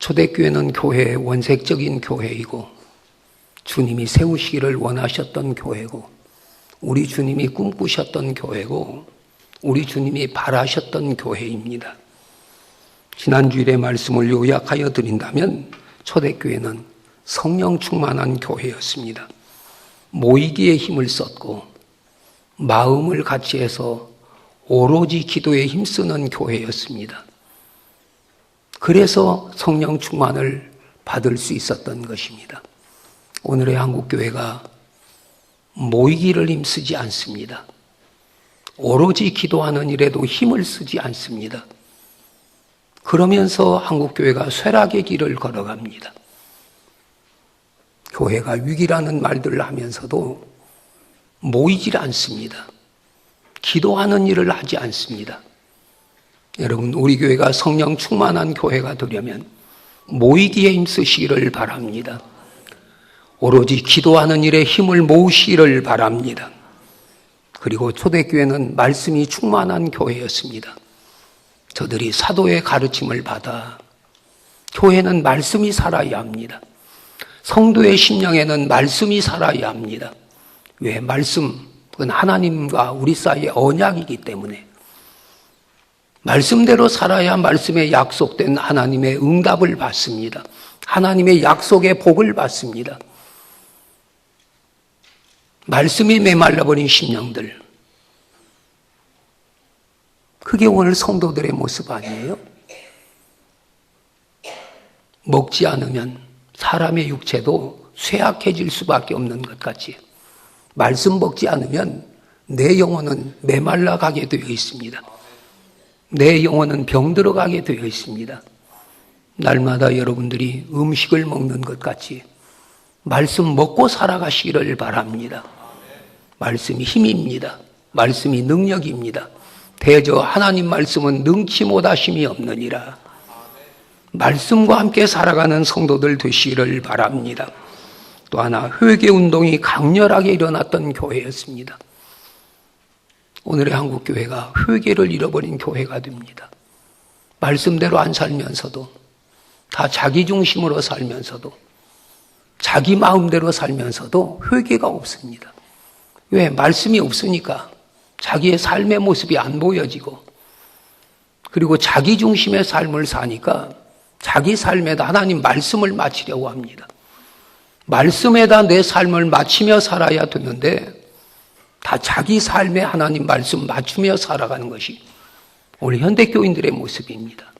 초대교회는 교회의 원색적인 교회이고 주님이 세우시기를 원하셨던 교회고 우리 주님이 꿈꾸셨던 교회고 우리 주님이 바라셨던 교회입니다. 지난주일의 말씀을 요약하여 드린다면 초대교회는 성령 충만한 교회였습니다. 모이기에 힘을 썼고 마음을 같이 해서 오로지 기도에 힘쓰는 교회였습니다. 그래서 성령 충만을 받을 수 있었던 것입니다. 오늘의 한국교회가 모이기를 힘쓰지 않습니다. 오로지 기도하는 일에도 힘을 쓰지 않습니다. 그러면서 한국교회가 쇠락의 길을 걸어갑니다. 교회가 위기라는 말들을 하면서도 모이질 않습니다. 기도하는 일을 하지 않습니다. 여러분, 우리 교회가 성령 충만한 교회가 되려면 모이기에 힘쓰시기를 바랍니다. 오로지 기도하는 일에 힘을 모으시기를 바랍니다. 그리고 초대교회는 말씀이 충만한 교회였습니다. 저들이 사도의 가르침을 받아 교회는 말씀이 살아야 합니다. 성도의 심령에는 말씀이 살아야 합니다. 왜? 말씀은 하나님과 우리 사이의 언약이기 때문에 말씀대로 살아야 말씀에 약속된 하나님의 응답을 받습니다. 하나님의 약속의 복을 받습니다. 말씀이 메말라버린 심령들, 그게 오늘 성도들의 모습 아니에요? 먹지 않으면 사람의 육체도 쇠약해질 수밖에 없는 것 같이 말씀 먹지 않으면 내 영혼은 메말라 가게 되어 있습니다. 내 영혼은 병들어 가게 되어 있습니다. 날마다 여러분들이 음식을 먹는 것 같이 말씀 먹고 살아가시기를 바랍니다. 말씀이 힘입니다. 말씀이 능력입니다. 대저 하나님 말씀은 능치 못하심이 없느니라. 말씀과 함께 살아가는 성도들 되시기를 바랍니다. 또 하나, 회개운동이 강렬하게 일어났던 교회였습니다. 오늘의 한국교회가 회개를 잃어버린 교회가 됩니다. 말씀대로 안 살면서도, 다 자기 중심으로 살면서도, 자기 마음대로 살면서도 회개가 없습니다. 왜? 말씀이 없으니까 자기의 삶의 모습이 안 보여지고, 그리고 자기 중심의 삶을 사니까 자기 삶에다 하나님 말씀을 맞추려고 합니다. 말씀에다 내 삶을 맞추며 살아야 되는데 다 자기 삶에 하나님 말씀 맞추며 살아가는 것이 우리 현대교인들의 모습입니다.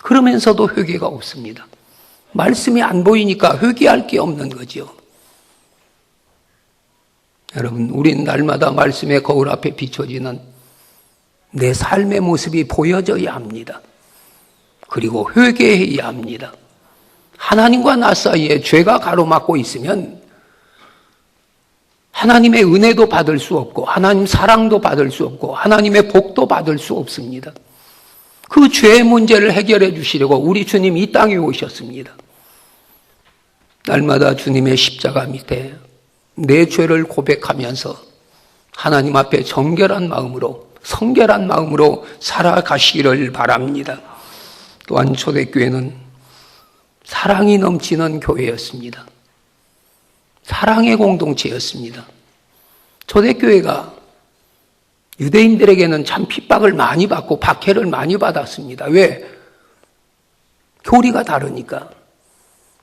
그러면서도 회개가 없습니다. 말씀이 안 보이니까 회개할 게 없는 거죠. 여러분, 우린 날마다 말씀의 거울 앞에 비춰지는 내 삶의 모습이 보여져야 합니다. 그리고 회개해야 합니다. 하나님과 나 사이에 죄가 가로막고 있으면 하나님의 은혜도 받을 수 없고 하나님 사랑도 받을 수 없고 하나님의 복도 받을 수 없습니다. 그 죄의 문제를 해결해 주시려고 우리 주님이 이 땅에 오셨습니다. 날마다 주님의 십자가 밑에 내 죄를 고백하면서 하나님 앞에 정결한 마음으로, 성결한 마음으로 살아가시기를 바랍니다. 또한 초대교회는 사랑이 넘치는 교회였습니다. 사랑의 공동체였습니다. 초대교회가 유대인들에게는 참 핍박을 많이 받고 박해를 많이 받았습니다. 왜? 교리가 다르니까.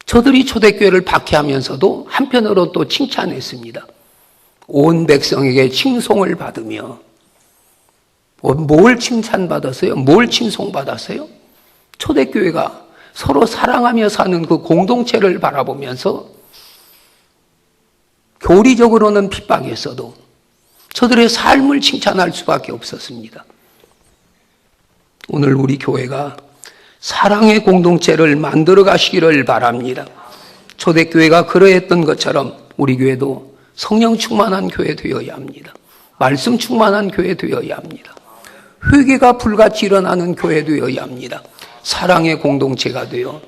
저들이 초대교회를 박해하면서도 한편으로 또 칭찬했습니다. 온 백성에게 칭송을 받으며. 뭘 칭찬받았어요? 뭘 칭송받았어요? 초대교회가 서로 사랑하며 사는 그 공동체를 바라보면서 교리적으로는 핍박했어도 저들의 삶을 칭찬할 수밖에 없었습니다. 오늘 우리 교회가 사랑의 공동체를 만들어 가시기를 바랍니다. 초대교회가 그러했던 것처럼 우리 교회도 성령 충만한 교회 되어야 합니다. 말씀 충만한 교회 되어야 합니다. 회개가 불같이 일어나는 교회 되어야 합니다. 사랑의 공동체가 되어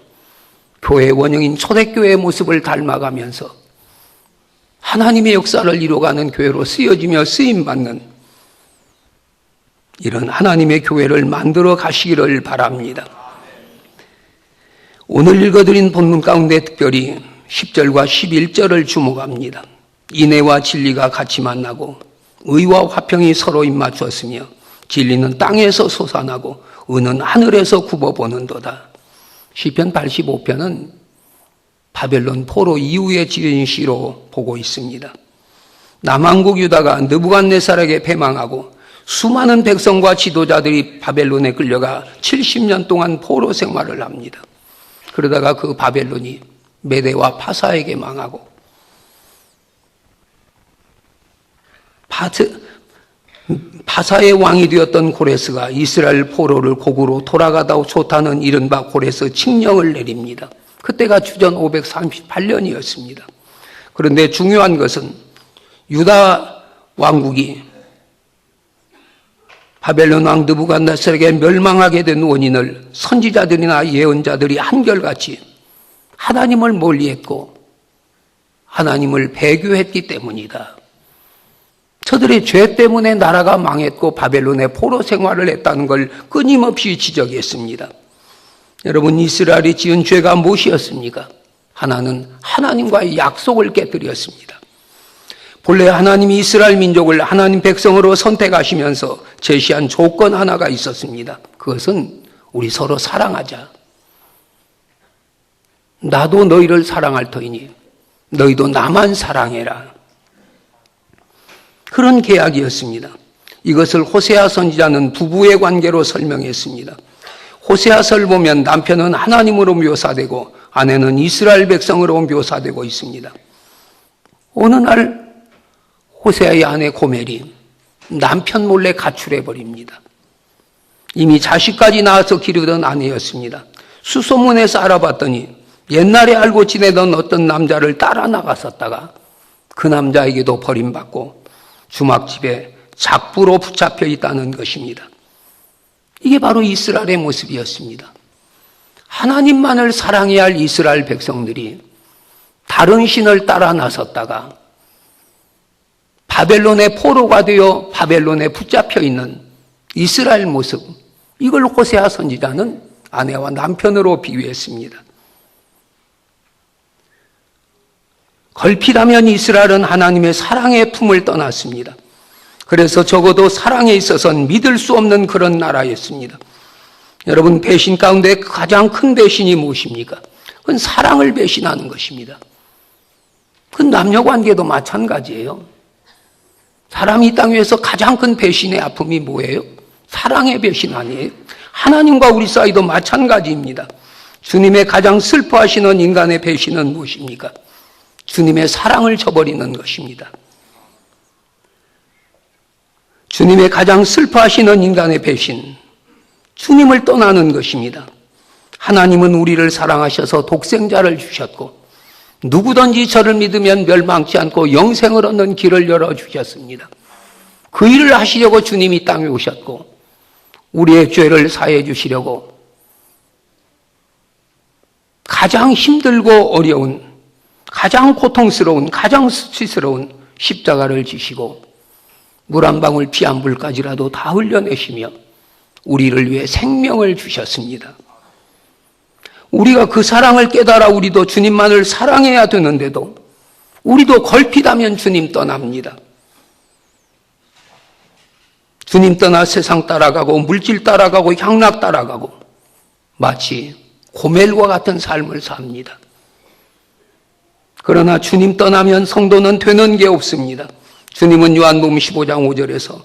교회의 원형인 초대교회의 모습을 닮아가면서 하나님의 역사를 이루어가는 교회로 쓰여지며 쓰임받는 이런 하나님의 교회를 만들어 가시기를 바랍니다. 오늘 읽어드린 본문 가운데 특별히 10절과 11절을 주목합니다. 인애와 진리가 같이 만나고 의와 화평이 서로 입맞추었으며 진리는 땅에서 솟아나고 의는 하늘에서 굽어보는도다. 시편 85편은 바벨론 포로 이후에 지은 시로 보고 있습니다. 남왕국 유다가 느부갓네살에게 패망하고 수많은 백성과 지도자들이 바벨론에 끌려가 70년 동안 포로 생활을 합니다. 그러다가 그 바벨론이 메대와 파사에게 망하고 파사의 왕이 되었던 고레스가 이스라엘 포로를 고구로 돌아가다 좋다는 이른바 고레스 칙령을 내립니다. 그때가 주전 538년이었습니다. 그런데 중요한 것은 유다 왕국이 바벨론 왕 느부갓네살에게 멸망하게 된 원인을 선지자들이나 예언자들이 한결같이 하나님을 멀리했고 하나님을 배교했기 때문이다. 저들의 죄 때문에 나라가 망했고 바벨론의 포로 생활을 했다는 걸 끊임없이 지적했습니다. 여러분, 이스라엘이 지은 죄가 무엇이었습니까? 하나는 하나님과의 약속을 깨뜨렸습니다. 본래 하나님이 이스라엘 민족을 하나님 백성으로 선택하시면서 제시한 조건 하나가 있었습니다. 그것은 우리 서로 사랑하자. 나도 너희를 사랑할 터이니 너희도 나만 사랑해라. 그런 계약이었습니다. 이것을 호세아 선지자는 부부의 관계로 설명했습니다. 호세아서를 보면 남편은 하나님으로 묘사되고 아내는 이스라엘 백성으로 묘사되고 있습니다. 어느 날 호세아의 아내 고멜이 남편 몰래 가출해버립니다. 이미 자식까지 낳아서 기르던 아내였습니다. 수소문해서 알아봤더니 옛날에 알고 지내던 어떤 남자를 따라 나갔었다가 그 남자에게도 버림받고 주막집에 작부로 붙잡혀 있다는 것입니다. 이게 바로 이스라엘의 모습이었습니다. 하나님만을 사랑해야 할 이스라엘 백성들이 다른 신을 따라 나섰다가 바벨론의 포로가 되어 바벨론에 붙잡혀 있는 이스라엘 모습, 이걸 호세아 선지자는 아내와 남편으로 비유했습니다. 걸핏하면 이스라엘은 하나님의 사랑의 품을 떠났습니다. 그래서 적어도 사랑에 있어서는 믿을 수 없는 그런 나라였습니다. 여러분, 배신 가운데 가장 큰 배신이 무엇입니까? 그건 사랑을 배신하는 것입니다. 그 남녀관계도 마찬가지예요. 사람이 이 땅 위에서 가장 큰 배신의 아픔이 뭐예요? 사랑의 배신 아니에요? 하나님과 우리 사이도 마찬가지입니다. 주님의 가장 슬퍼하시는 인간의 배신은 무엇입니까? 주님의 사랑을 저버리는 것입니다. 주님의 가장 슬퍼하시는 인간의 배신, 주님을 떠나는 것입니다. 하나님은 우리를 사랑하셔서 독생자를 주셨고 누구든지 저를 믿으면 멸망치 않고 영생을 얻는 길을 열어주셨습니다. 그 일을 하시려고 주님이 땅에 오셨고 우리의 죄를 사해 주시려고 가장 힘들고 어려운, 가장 고통스러운, 가장 수치스러운 십자가를 지시고 물 한 방울 피 한 불까지라도 다 흘려내시며 우리를 위해 생명을 주셨습니다. 우리가 그 사랑을 깨달아 우리도 주님만을 사랑해야 되는데도 우리도 걸핏하면 주님 떠납니다. 주님 떠나 세상 따라가고 물질 따라가고 향락 따라가고 마치 고멜과 같은 삶을 삽니다. 그러나 주님 떠나면 성도는 되는 게 없습니다. 주님은 요한복음 15장 5절에서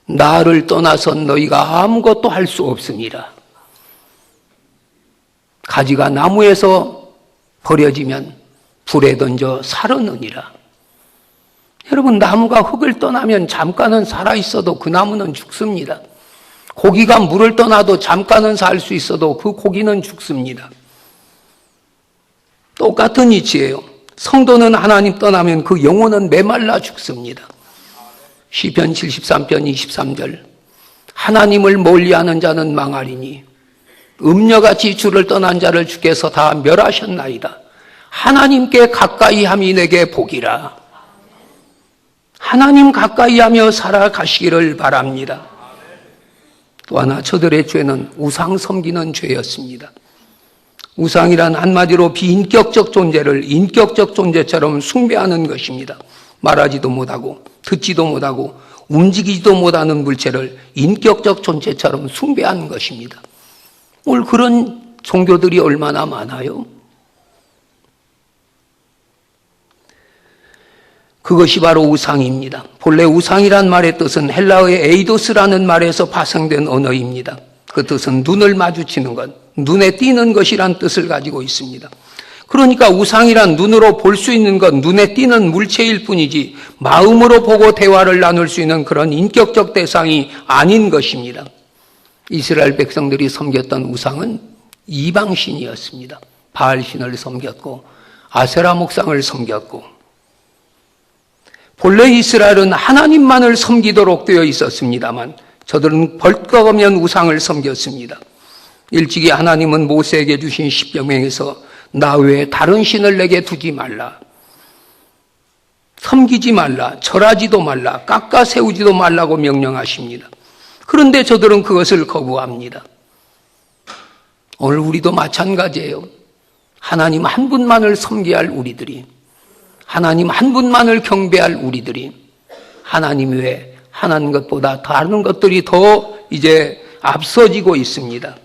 나를 떠나선 너희가 아무것도 할 수 없으니라. 가지가 나무에서 버려지면 불에 던져 사르느니라. 여러분, 나무가 흙을 떠나면 잠깐은 살아있어도 그 나무는 죽습니다. 고기가 물을 떠나도 잠깐은 살 수 있어도 그 고기는 죽습니다. 똑같은 이치예요. 성도는 하나님 떠나면 그 영혼은 메말라 죽습니다. 시편 73편 23절 하나님을 멀리하는 자는 망하리니 음녀같이 주를 떠난 자를 주께서 다 멸하셨나이다. 하나님께 가까이함이 내게 복이라. 하나님 가까이하며 살아가시기를 바랍니다. 또 하나, 저들의 죄는 우상 섬기는 죄였습니다. 우상이란 한마디로 비인격적 존재를 인격적 존재처럼 숭배하는 것입니다. 말하지도 못하고 듣지도 못하고 움직이지도 못하는 물체를 인격적 존재처럼 숭배하는 것입니다. 오늘 그런 종교들이 얼마나 많아요? 그것이 바로 우상입니다. 본래 우상이란 말의 뜻은 헬라어의 에이도스라는 말에서 파생된 언어입니다. 그 뜻은 눈을 마주치는 것, 눈에 띄는 것이란 뜻을 가지고 있습니다. 그러니까 우상이란 눈으로 볼 수 있는 것, 눈에 띄는 물체일 뿐이지 마음으로 보고 대화를 나눌 수 있는 그런 인격적 대상이 아닌 것입니다. 이스라엘 백성들이 섬겼던 우상은 이방신이었습니다. 바알신을 섬겼고 아세라 목상을 섬겼고, 본래 이스라엘은 하나님만을 섬기도록 되어 있었습니다만 저들은 벌떡하면 우상을 섬겼습니다. 일찍이 하나님은 모세에게 주신 십계명에서 나 외에 다른 신을 내게 두지 말라, 섬기지 말라, 절하지도 말라, 깎아 세우지도 말라고 명령하십니다. 그런데 저들은 그것을 거부합니다. 오늘 우리도 마찬가지예요. 하나님 한 분만을 섬겨야 할 우리들이, 하나님 한 분만을 경배할 우리들이 하나님 외에 하나님 것보다 다른 것들이 더 이제 앞서지고 있습니다.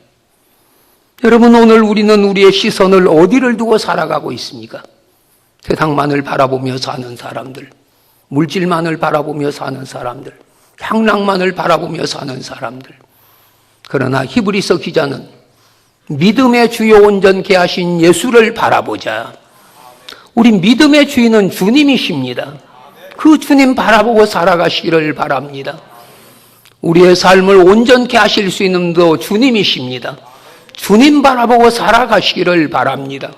여러분, 오늘 우리는 우리의 시선을 어디를 두고 살아가고 있습니까? 세상만을 바라보며 사는 사람들, 물질만을 바라보며 사는 사람들, 향락만을 바라보며 사는 사람들. 그러나 히브리서 기자는 믿음의 주요 온전케 하신 예수를 바라보자. 우리 믿음의 주인은 주님이십니다. 그 주님 바라보고 살아가시기를 바랍니다. 우리의 삶을 온전케 하실 수 있는 도 주님이십니다. 주님 바라보고 살아가시기를 바랍니다.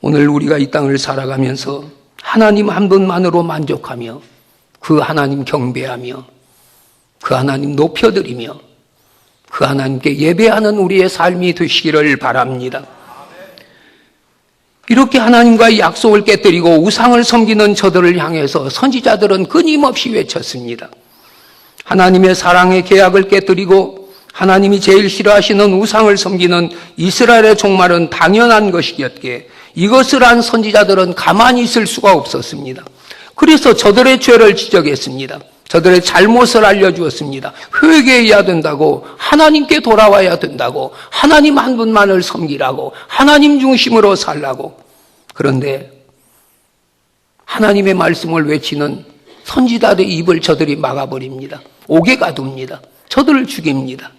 오늘 우리가 이 땅을 살아가면서 하나님 한 분만으로 만족하며 그 하나님 경배하며 그 하나님 높여드리며 그 하나님께 예배하는 우리의 삶이 되시기를 바랍니다. 이렇게 하나님과의 약속을 깨뜨리고 우상을 섬기는 저들을 향해서 선지자들은 끊임없이 외쳤습니다. 하나님의 사랑의 계약을 깨뜨리고 하나님이 제일 싫어하시는 우상을 섬기는 이스라엘의 종말은 당연한 것이었기에 이것을 한 선지자들은 가만히 있을 수가 없었습니다. 그래서 저들의 죄를 지적했습니다. 저들의 잘못을 알려주었습니다. 회개해야 된다고, 하나님께 돌아와야 된다고, 하나님 한 분만을 섬기라고, 하나님 중심으로 살라고. 그런데 하나님의 말씀을 외치는 선지자들의 입을 저들이 막아버립니다. 옥에 가둡니다. 저들을 죽입니다.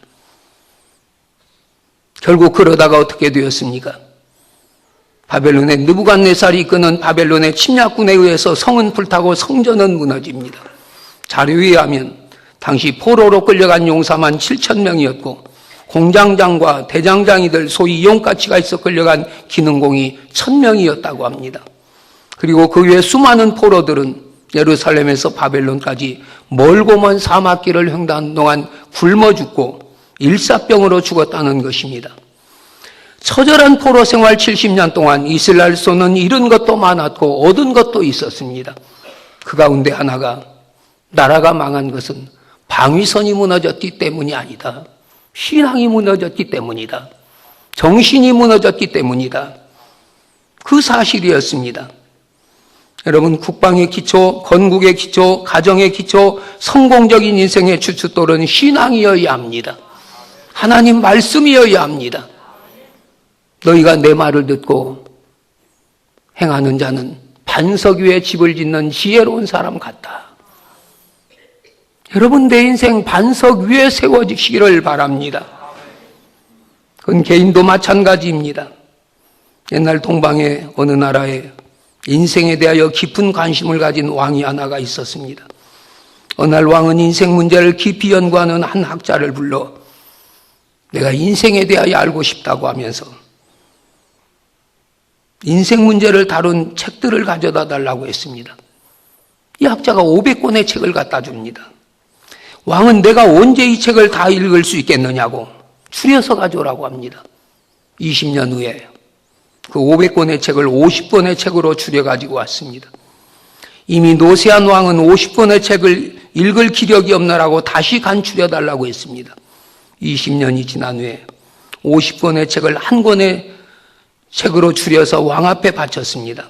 결국 그러다가 어떻게 되었습니까? 바벨론의 느부갓네살이 이끄는 바벨론의 침략군에 의해서 성은 불타고 성전은 무너집니다. 자료에 의하면 당시 포로로 끌려간 용사만 7,000명이었고 공장장과 대장장이들 소위 이용가치가 있어 끌려간 기능공이 1,000명이었다고 합니다. 그리고 그 외 수많은 포로들은 예루살렘에서 바벨론까지 멀고 먼 사막길을 횡단하는 동안 굶어 죽고 일사병으로 죽었다는 것입니다. 처절한 포로 생활 70년 동안 이스라엘서는 잃은 것도 많았고 얻은 것도 있었습니다. 그 가운데 하나가, 나라가 망한 것은 방위선이 무너졌기 때문이 아니다. 신앙이 무너졌기 때문이다. 정신이 무너졌기 때문이다. 그 사실이었습니다. 여러분, 국방의 기초, 건국의 기초, 가정의 기초, 성공적인 인생의 주춧돌은 신앙이어야 합니다. 하나님 말씀이어야 합니다. 너희가 내 말을 듣고 행하는 자는 반석 위에 집을 짓는 지혜로운 사람 같다. 여러분, 내 인생 반석 위에 세워지시기를 바랍니다. 그건 개인도 마찬가지입니다. 옛날 동방의 어느 나라에 인생에 대하여 깊은 관심을 가진 왕이 하나가 있었습니다. 어느 날 왕은 인생 문제를 깊이 연구하는 한 학자를 불러 내가 인생에 대하여 알고 싶다고 하면서 인생 문제를 다룬 책들을 가져다 달라고 했습니다. 이 학자가 500권의 책을 갖다 줍니다. 왕은 내가 언제 이 책을 다 읽을 수 있겠느냐고 추려서 가져오라고 합니다. 20년 후에 그 500권의 책을 50권의 책으로 추려가지고 왔습니다. 이미 노세한 왕은 50권의 책을 읽을 기력이 없느라고 다시 간추려달라고 했습니다. 20년이 지난 후에 50권의 책을 한 권의 책으로 줄여서 왕 앞에 바쳤습니다.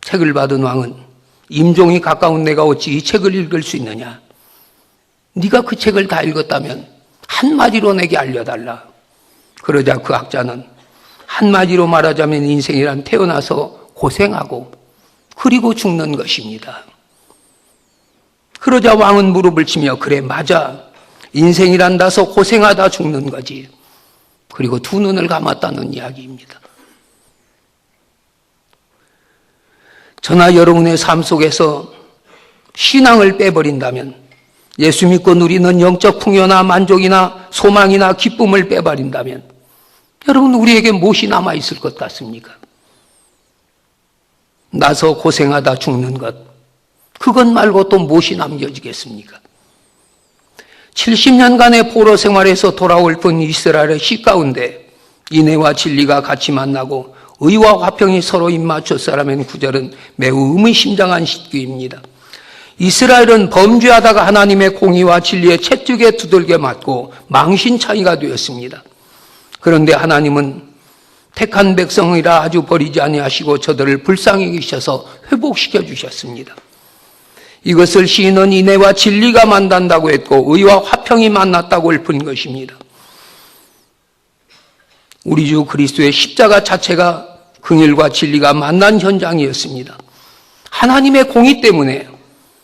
책을 받은 왕은 임종이 가까운 내가 어찌 이 책을 읽을 수 있느냐? 네가 그 책을 다 읽었다면 한마디로 내게 알려달라. 그러자 그 학자는 한마디로 말하자면 인생이란 태어나서 고생하고 그리고 죽는 것입니다. 그러자 왕은 무릎을 치며 그래 맞아. 인생이란 다소 고생하다 죽는 거지. 그리고 두 눈을 감았다는 이야기입니다. 저나 여러분의 삶 속에서 신앙을 빼버린다면, 예수 믿고 누리는 영적 풍요나 만족이나 소망이나 기쁨을 빼버린다면 여러분 우리에게 무엇이 남아있을 것 같습니까? 나서 고생하다 죽는 것, 그것 말고 또 무엇이 남겨지겠습니까? 70년간의 포로 생활에서 돌아올 분 이스라엘의 시 가운데 인애와 진리가 같이 만나고 의와 화평이 서로 입맞췄으라면 구절은 매우 의미심장한 시기입니다. 이스라엘은 범죄하다가 하나님의 공의와 진리의 채찍에 두들겨 맞고 망신창이가 되었습니다. 그런데 하나님은 택한 백성이라 아주 버리지 아니하시고 저들을 불쌍히 여기셔서 회복시켜 주셨습니다. 이것을 시인은 인애와 진리가 만난다고 했고 의와 화평이 만났다고 읊은 것입니다. 우리 주 그리스도의 십자가 자체가 긍휼과 진리가 만난 현장이었습니다. 하나님의 공의 때문에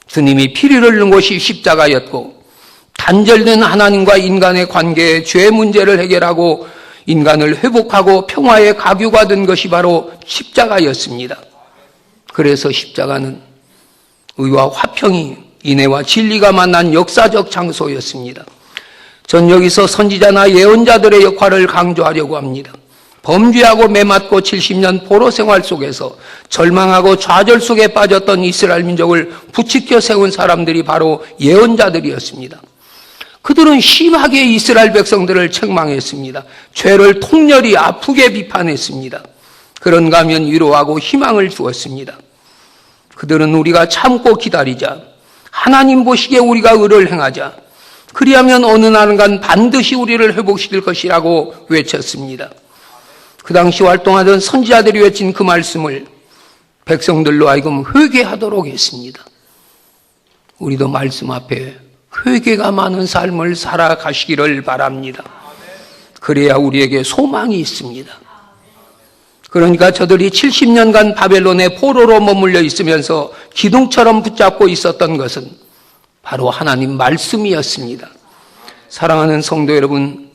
주님이 피를 흘린 것이 십자가였고, 단절된 하나님과 인간의 관계의 죄 문제를 해결하고 인간을 회복하고 평화의 가교가 된 것이 바로 십자가였습니다. 그래서 십자가는 의와 화평이 인애와 진리가 만난 역사적 장소였습니다. 전 여기서 선지자나 예언자들의 역할을 강조하려고 합니다. 범죄하고 매맞고 70년 포로 생활 속에서 절망하고 좌절 속에 빠졌던 이스라엘 민족을 부추겨 세운 사람들이 바로 예언자들이었습니다. 그들은 심하게 이스라엘 백성들을 책망했습니다. 죄를 통렬히 아프게 비판했습니다. 그런가 하면 위로하고 희망을 주었습니다. 그들은 우리가 참고 기다리자, 하나님 보시기에 우리가 의를 행하자, 그리하면 어느 날간 반드시 우리를 회복시킬 것이라고 외쳤습니다. 그 당시 활동하던 선지자들이 외친 그 말씀을 백성들로 하여금 회개하도록 했습니다. 우리도 말씀 앞에 회개가 많은 삶을 살아가시기를 바랍니다. 그래야 우리에게 소망이 있습니다. 그러니까 저들이 70년간 바벨론의 포로로 머물러 있으면서 기둥처럼 붙잡고 있었던 것은 바로 하나님 말씀이었습니다. 사랑하는 성도 여러분,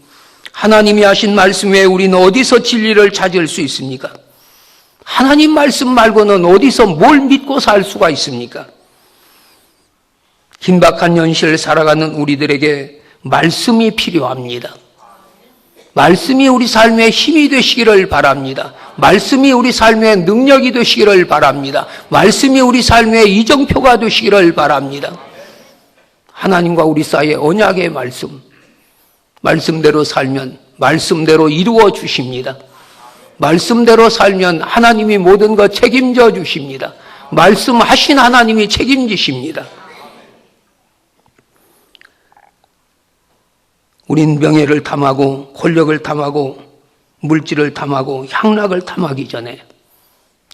하나님이 하신 말씀 외에 우리는 어디서 진리를 찾을 수 있습니까? 하나님 말씀 말고는 어디서 뭘 믿고 살 수가 있습니까? 긴박한 현실을 살아가는 우리들에게 말씀이 필요합니다. 말씀이 우리 삶의 힘이 되시기를 바랍니다. 말씀이 우리 삶의 능력이 되시기를 바랍니다. 말씀이 우리 삶의 이정표가 되시기를 바랍니다. 하나님과 우리 사이의 언약의 말씀, 말씀대로 살면 말씀대로 이루어 주십니다. 말씀대로 살면 하나님이 모든 것 책임져 주십니다. 말씀하신 하나님이 책임지십니다. 우린 명예를 탐하고 권력을 탐하고 물질을 탐하고 향락을 탐하기 전에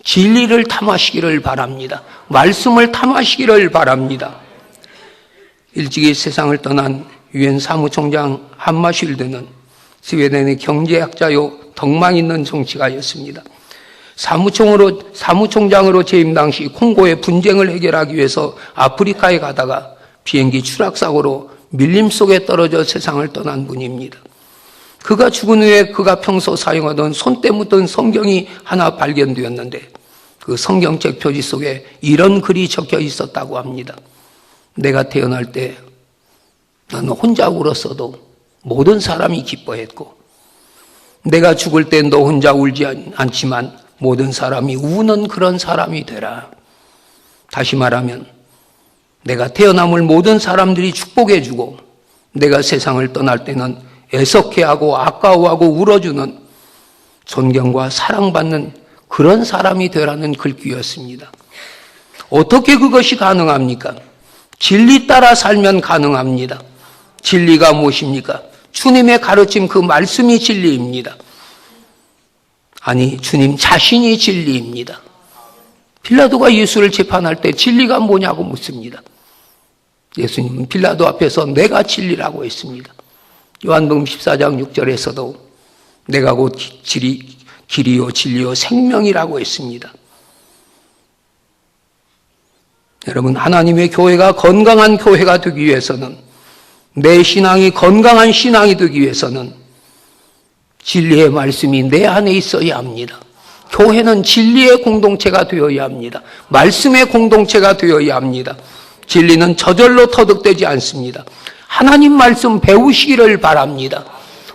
진리를 탐하시기를 바랍니다. 말씀을 탐하시기를 바랍니다. 일찍이 세상을 떠난 유엔 사무총장 함마쉴드는 스웨덴의 경제학자요 덕망 있는 정치가였습니다. 사무총장으로 재임 당시 콩고의 분쟁을 해결하기 위해서 아프리카에 가다가 비행기 추락사고로 밀림 속에 떨어져 세상을 떠난 분입니다. 그가 죽은 후에 그가 평소 사용하던 손때 묻던 성경이 하나 발견되었는데 그 성경책 표지 속에 이런 글이 적혀 있었다고 합니다. 내가 태어날 때 나는 혼자 울었어도 모든 사람이 기뻐했고, 내가 죽을 때 너 혼자 울지 않지만 모든 사람이 우는 그런 사람이 되라. 다시 말하면 내가 태어남을 모든 사람들이 축복해주고, 내가 세상을 떠날 때는 애석해하고 아까워하고 울어주는 존경과 사랑받는 그런 사람이 되라는 글귀였습니다. 어떻게 그것이 가능합니까? 진리 따라 살면 가능합니다. 진리가 무엇입니까? 주님의 가르침 그 말씀이 진리입니다. 아니, 주님 자신이 진리입니다. 빌라도가 예수를 재판할 때 진리가 뭐냐고 묻습니다. 예수님은 빌라도 앞에서 내가 진리라고 했습니다. 요한복음 14장 6절에서도 내가 곧 길이요 진리요 생명이라고 했습니다. 여러분, 하나님의 교회가 건강한 교회가 되기 위해서는, 내 신앙이 건강한 신앙이 되기 위해서는 진리의 말씀이 내 안에 있어야 합니다. 교회는 진리의 공동체가 되어야 합니다. 말씀의 공동체가 되어야 합니다. 진리는 저절로 터득되지 않습니다. 하나님 말씀 배우시기를 바랍니다.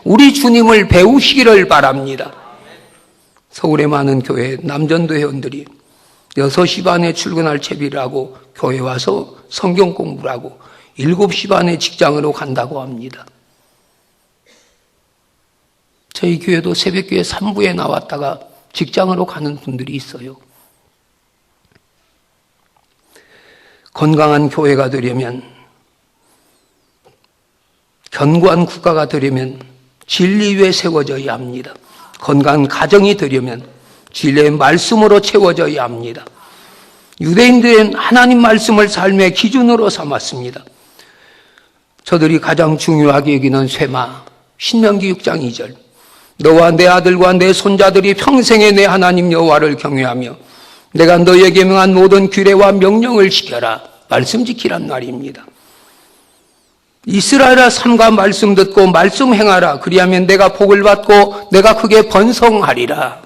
우리 주님을 배우시기를 바랍니다. 서울의 많은 교회 남전도 회원들이 6시 반에 출근할 채비를 하고 교회 와서 성경 공부를 하고 7시 반에 직장으로 간다고 합니다. 저희 교회도 새벽교회 3부에 나왔다가 직장으로 가는 분들이 있어요. 건강한 교회가 되려면, 견고한 국가가 되려면 진리 위에 세워져야 합니다. 건강한 가정이 되려면 진리의 말씀으로 채워져야 합니다. 유대인들은 하나님 말씀을 삶의 기준으로 삼았습니다. 저들이 가장 중요하게 여기는 쇠마, 신명기 6장 2절. 너와 내 아들과 내 손자들이 평생에 내 하나님 여호와를 경외하며 내가 너에게 명한 모든 규례와 명령을 지켜라. 말씀 지키란 말입니다. 이스라엘아, 삼가 말씀 듣고 말씀 행하라. 그리하면 내가 복을 받고 내가 크게 번성하리라.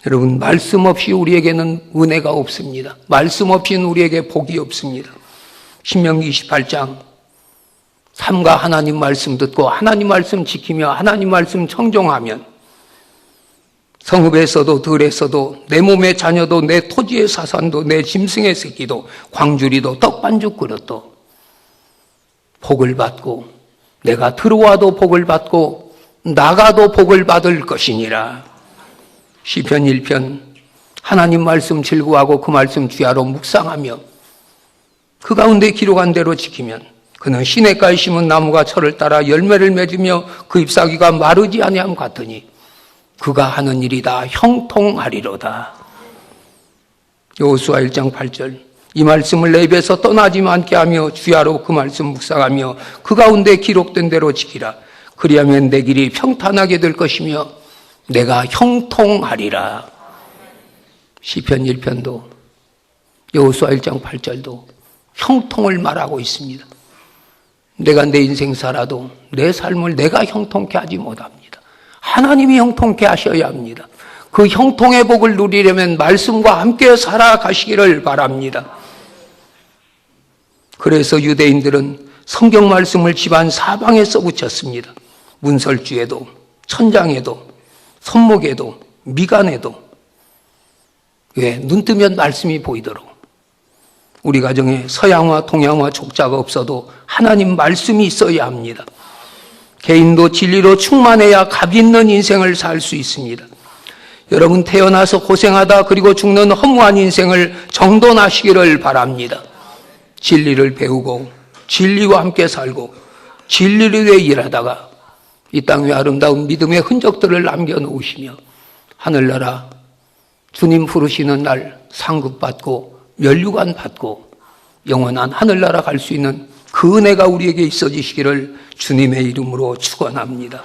여러분, 말씀 없이 우리에게는 은혜가 없습니다. 말씀 없이는 우리에게 복이 없습니다. 신명기 28장, 삼가 하나님 말씀 듣고 하나님 말씀 지키며 하나님 말씀 청종하면 성읍에서도 들에서도 내 몸의 자녀도 내 토지의 사산도 내 짐승의 새끼도 광주리도 떡반죽 그릇도 복을 받고 내가 들어와도 복을 받고 나가도 복을 받을 것이니라. 시편 1편, 하나님 말씀 즐거워하고 그 말씀 주야로 묵상하며 그 가운데 기록한 대로 지키면 그는 시냇가에 심은 나무가 철을 따라 열매를 맺으며 그 잎사귀가 마르지 아니함 같으니 그가 하는 일이 다 형통하리로다. 여호수아 1장 8절, 이 말씀을 내 입에서 떠나지 않게 하며 주야로 그 말씀 묵상하며 그 가운데 기록된 대로 지키라. 그리하면 내 길이 평탄하게 될 것이며 내가 형통하리라. 시편 1편도 여호수아 1장 8절도 형통을 말하고 있습니다. 내가 내 인생 살아도 내 삶을 내가 형통케 하지 못합니다. 하나님이 형통케 하셔야 합니다. 그 형통의 복을 누리려면 말씀과 함께 살아가시기를 바랍니다. 그래서 유대인들은 성경 말씀을 집안 사방에 써붙였습니다. 문설주에도, 천장에도, 손목에도, 미간에도. 왜? 눈 뜨면 말씀이 보이도록. 우리 가정에 서양화, 동양화 족자가 없어도 하나님 말씀이 있어야 합니다. 개인도 진리로 충만해야 값 있는 인생을 살 수 있습니다. 여러분, 태어나서 고생하다 그리고 죽는 허무한 인생을 정돈하시기를 바랍니다. 진리를 배우고 진리와 함께 살고 진리를 위해 일하다가 이 땅 위에 아름다운 믿음의 흔적들을 남겨놓으시며 하늘나라 주님 부르시는 날 상급받고 면류관 받고 영원한 하늘나라 갈 수 있는 그 은혜가 우리에게 있어지시기를 주님의 이름으로 축원합니다.